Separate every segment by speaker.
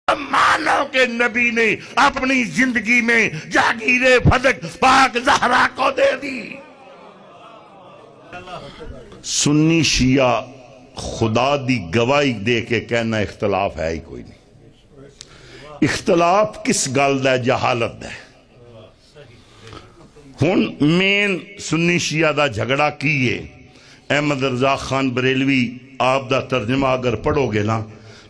Speaker 1: مانو کہ نبی نے اپنی زندگی میں جاگیر فدق پاک زہرا کو دے دی۔ سنی شیعہ خدا دی گواہی دے کے کہنا اختلاف ہے ہی کوئی نہیں۔ اختلاف کس گل دا جہالت ہے۔ ہن مین سنی شیعہ دا جھگڑا کیے احمد رضا خان بریلوی آپ دا ترجمہ اگر پڑھو گے نا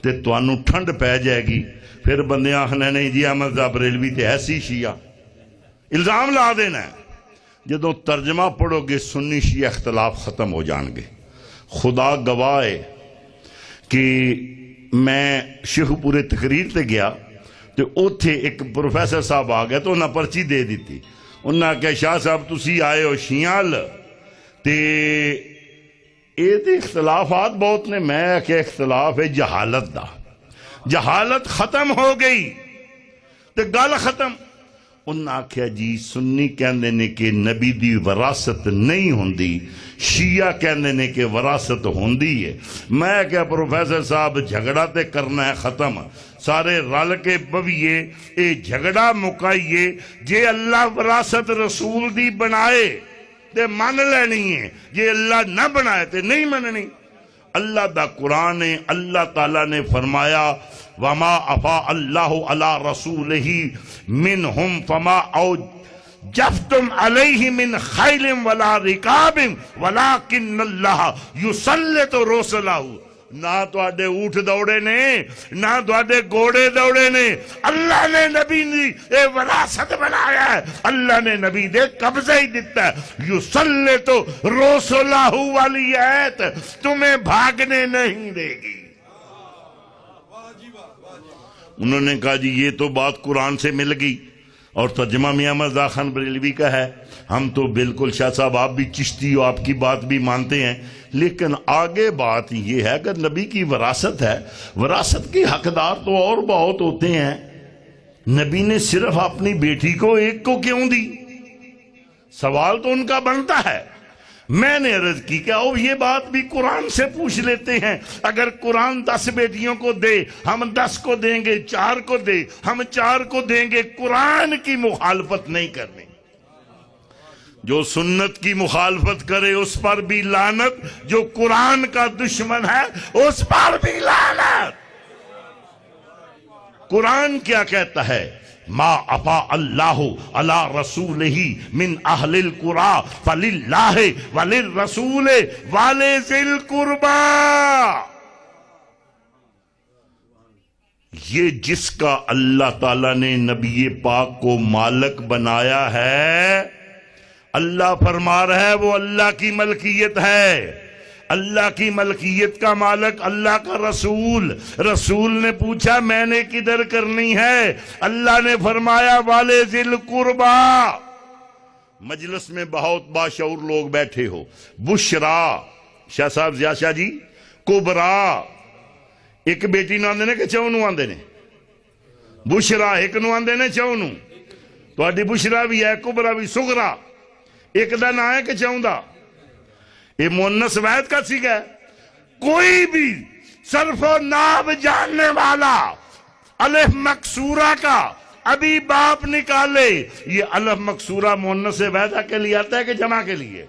Speaker 1: تے توانو ٹھنڈ پہ جائے گی، پھر بندے آخنے نہیں جی احمد رضا بریلوی تے ایسی شیعہ الزام لا دینا ہے۔ جدو ترجمہ پڑھو گے سنی شیعہ اختلاف ختم ہو جان گے۔ خدا گواہ ہے کہ میں شیخ پورے تقریر تے گیا تو اوتھے ایک پروفیسر صاحب آ گیا تو انہاں پرچی دے دیتی، انہاں کہا شاہ صاحب تسی آئے ہو شیعہ تے اے تے اختلافات بہت نے، میں کہ اختلاف ہے جہالت دا، جہالت ختم ہو گئی تے گل ختم۔ انہاں کہا جی سنی کہندے نے کہ نبی دی وراثت نہیں ہوندی، شیعہ کہندے نے کہ وراثت ہوندی ہے۔ میں کہا پروفیسر صاحب جھگڑا تے کرنا ہے ختم، سارے رل کے بویے اے جھگڑا مکائیے، جے اللہ وراثت رسول دی بنائے تے من لینی ہے، جے اللہ نہ بنائے تے نہیں مننی۔ اللہ دا قرآن ہے، اللہ تعالیٰ نے فرمایا وَمَا أَفَاءَ اللَّهُ عَلَىٰ رَسُولِهِ مِنْهُمْ فَمَا أَوْجَفْتُمْ عَلَيْهِ مِنْ خَيْلٍ وَلَا رِكَابٍ وَلَكِنَّ اللَّهَ يُسَلِّطُ رُسُلَهُ۔ نہ تو آڈے اونٹ دوڑے نے، نہ تو آڈے گھوڑے دوڑے نے، اللہ نے نبی نے اے وراثت بنایا ہے، اللہ نے نبی دے قبضہ ہی دیتا ہے۔ یسلط رسلہ والی آیت تمہیں بھاگنے نہیں دے گی۔ انہوں نے کہا جی یہ تو بات قرآن سے مل گئی، اور ترجمہ میاں احمد رضا خان بریلوی کا ہے، ہم تو بالکل شاہ صاحب آپ بھی چشتی ہو، آپ کی بات بھی مانتے ہیں، لیکن آگے بات یہ ہے کہ نبی کی وراثت ہے، وراثت کی حقدار تو اور بہت ہوتے ہیں، نبی نے صرف اپنی بیٹی کو ایک کو کیوں دی؟ سوال تو ان کا بنتا ہے۔ میں نے عرض کی کہ یہ بات بھی قرآن سے پوچھ لیتے ہیں، اگر قرآن 10 بیٹیوں کو دے ہم 10 کو دیں گے، 4 کو دے ہم 4 کو دیں گے، قرآن کی مخالفت نہیں کرنی۔ جو سنت کی مخالفت کرے اس پر بھی لعنت، جو قرآن کا دشمن ہے اس پر بھی لعنت۔ قرآن کیا کہتا ہے؟ ما افا اللہ علی رسولہ من اہل القرى فللہ وللرسول ولذی القربى۔ یہ جس کا اللہ تعالیٰ نے نبی پاک کو مالک بنایا ہے، اللہ فرما رہا ہے وہ اللہ کی ملکیت ہے، اللہ کی ملکیت کا مالک اللہ کا رسول۔ رسول نے پوچھا میں نے کدھر کرنی ہے؟ اللہ نے فرمایا والے ذل قربا۔ مجلس میں بہت باشعور لوگ بیٹھے ہو، بشرا شاہ صاحب ضیاء شاہ جی، کبرا ایک بیٹی نو آندے نے کہ چونو آندے نے، بشرا ایک نو آندے نے چونو، تو آڈی بشرا بھی ہے، کبرا بھی، سغرا ایک دا نہ ہے کہ چون دا، یہ مونس وحید کا سیکھ ہے۔ کوئی بھی صرف و ناب جاننے والا الف مکسورہ کا ابھی باپ نکالے، یہ الف مکسورہ مونس وحیدہ کے لیے آتا ہے کہ جمع کے لیے؟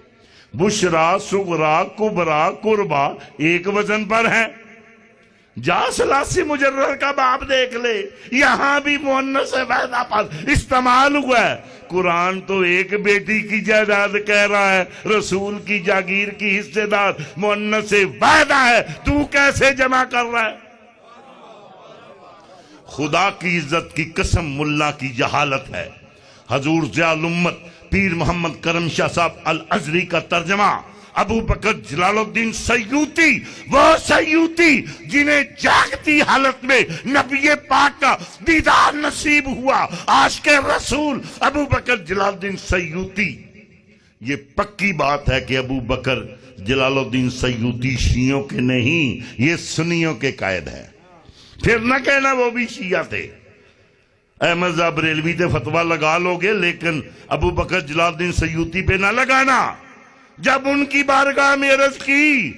Speaker 1: بشرا، سغرا، کبرا، قربا ایک وزن پر ہیں۔ جا سلاسی مجرر کا باب دیکھ لے، یہاں بھی مؤنث وحیدہ پر استعمال ہوا ہے۔ قرآن تو ایک بیٹی کی جائیداد کہہ رہا ہے، رسول کی جاگیر کی حصے دار مؤنث وحیدہ ہے، تو کیسے جمع کر رہا ہے؟ خدا کی عزت کی قسم ملا کی جہالت ہے۔ حضور ضیاء الامت پیر محمد کرم شاہ صاحب الازری کا ترجمہ، ابو بکر جلال الدین سیوطی، وہ سیوطی جنہیں جاگتی حالت میں نبی پاک کا دیدار نصیب ہوا، عاشق رسول ابو بکر جلال الدین سیوطی۔ یہ پکی بات ہے کہ ابو بکر جلال الدین سیوطی شیعوں کے نہیں، یہ سنیوں کے قائد ہیں۔ پھر نہ کہنا وہ بھی شیعہ تھے۔ احمد رضا بریلوی تے فتویٰ لگا لوگے، لیکن ابو بکر جلال الدین سیوطی پہ نہ لگانا۔ جب ان کی بارگاہ میں عرض کی،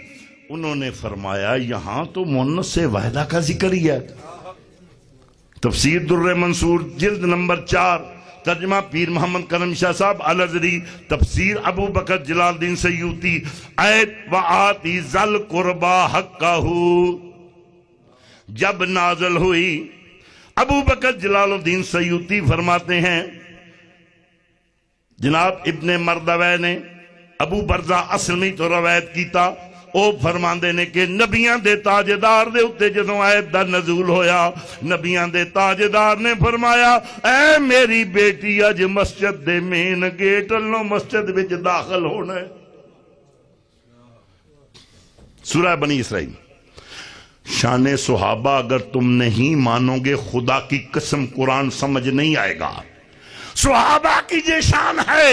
Speaker 1: انہوں نے فرمایا یہاں تو مؤنث وحیدہ کا ذکر ہی ہے۔ تفسیر در منصور جلد نمبر 4، ترجمہ پیر محمد کرم شاہ صاحب الازری، تفسیر ابو بکر جلال الدین سیوطی، آیت وآتی ذل قربا حقہ جب نازل ہوئی، ابو بکر جلال الدین سیوطی فرماتے ہیں جناب ابن مردوے نے ابو برزہ اسلمی تو روایت کیتا، او فرماندے نے کہ نبیاں دے تاجدار دے اتے جدوں آیت دا نزول ہویا، نبیاں دے تاجدار نے فرمایا اے میری بیٹی اج مسجد دے مین گیٹ اللہ مسجد وچ داخل ہونا ہے۔ سورہ بنی اسرائیل۔ شان صحابہ اگر تم نہیں مانو گے خدا کی قسم قرآن سمجھ نہیں آئے گا۔ صحابہ کی یہ شان ہے،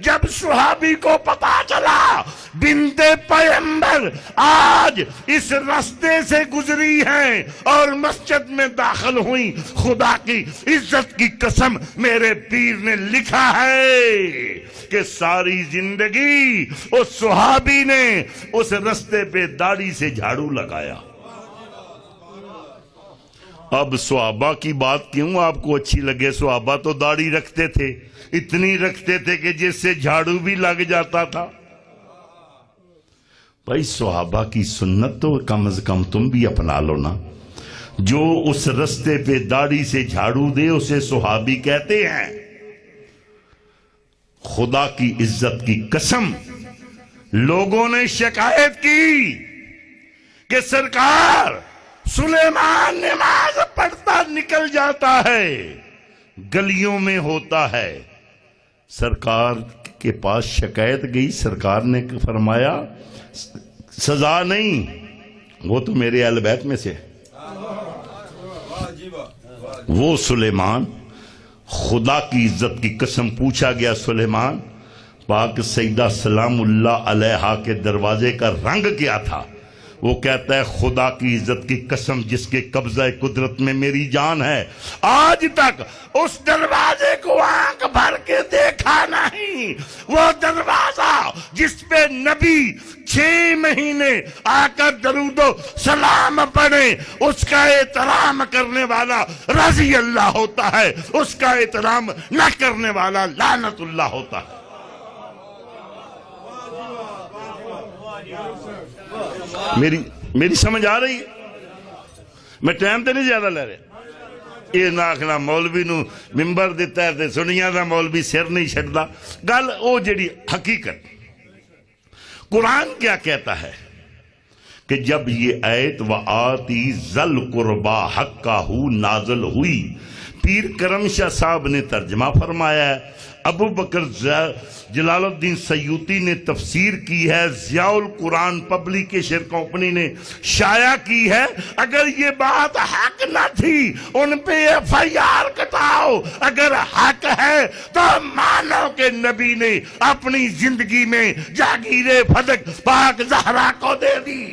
Speaker 1: جب صحابی کو پتا چلا بنت پیغمبر آج اس راستے سے گزری ہیں اور مسجد میں داخل ہوئی، خدا کی عزت کی قسم میرے پیر نے لکھا ہے کہ ساری زندگی اس صحابی نے اس راستے پہ داڑھی سے جھاڑو لگایا۔ اب صحابہ کی بات کیوں آپ کو اچھی لگے؟ صحابہ تو داڑھی رکھتے تھے، اتنی رکھتے تھے کہ جس سے جھاڑو بھی لگ جاتا تھا۔ بھائی صحابہ کی سنت تو کم از کم تم بھی اپنا لو نا۔ جو اس رستے پہ داڑھی سے جھاڑو دے اسے صحابی کہتے ہیں۔ خدا کی عزت کی قسم لوگوں نے شکایت کی کہ سرکار سلیمان نماز پڑھتا نکل جاتا ہے، گلیوں میں ہوتا ہے۔ سرکار کے پاس شکایت گئی، سرکار نے فرمایا سزا نہیں، وہ تو میرے اہل بیت میں سے وہ سلیمان۔ خدا کی عزت کی قسم پوچھا گیا سلیمان پاک سیدہ سلام اللہ علیہا کے دروازے کا رنگ کیا تھا؟ وہ کہتا ہے خدا کی عزت کی قسم جس کے قبضہ قدرت میں میری جان ہے، آج تک اس دروازے کو آنکھ بھر کے دیکھا نہیں۔ وہ دروازہ جس پہ نبی 6 مہینے آ کر درود و سلام پڑھے، اس کا احترام کرنے والا رضی اللہ ہوتا ہے، اس کا احترام نہ کرنے والا لعنت اللہ ہوتا ہے۔ میری سمجھ آ رہی ہے؟ میں ٹائم تے نہیں زیادہ لے رہا۔ یہ نہ آخنا مولوی نو ممبر دیتا ہے تے سنیاں دا مولوی سر نہیں چھڑدا۔ گل او جڑی حقیقت قرآن کیا کہتا ہے کہ جب یہ آیت وآتی ذل قربا حقہ نازل ہوئی، پیر کرم شاہ صاحب نے ترجمہ فرمایا ہے، ابو بکر جلال الدین سیوطی نے تفسیر کی ہے، ضیاء القرآن پبلیکیشن کمپنی نے شائع کی ہے۔ اگر یہ بات حق نہ تھی ان پہ FIR کٹاؤ، اگر حق ہے تو مانو کہ نبی نے اپنی زندگی میں جاگیر فدق پاک زہرا کو دے دی۔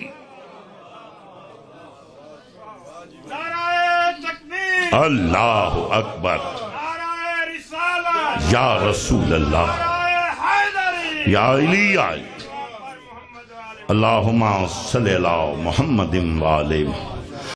Speaker 1: اللہ اکبر، یا رسول اللہ، یا علی اللہم صلی اللہ محمد وآلہ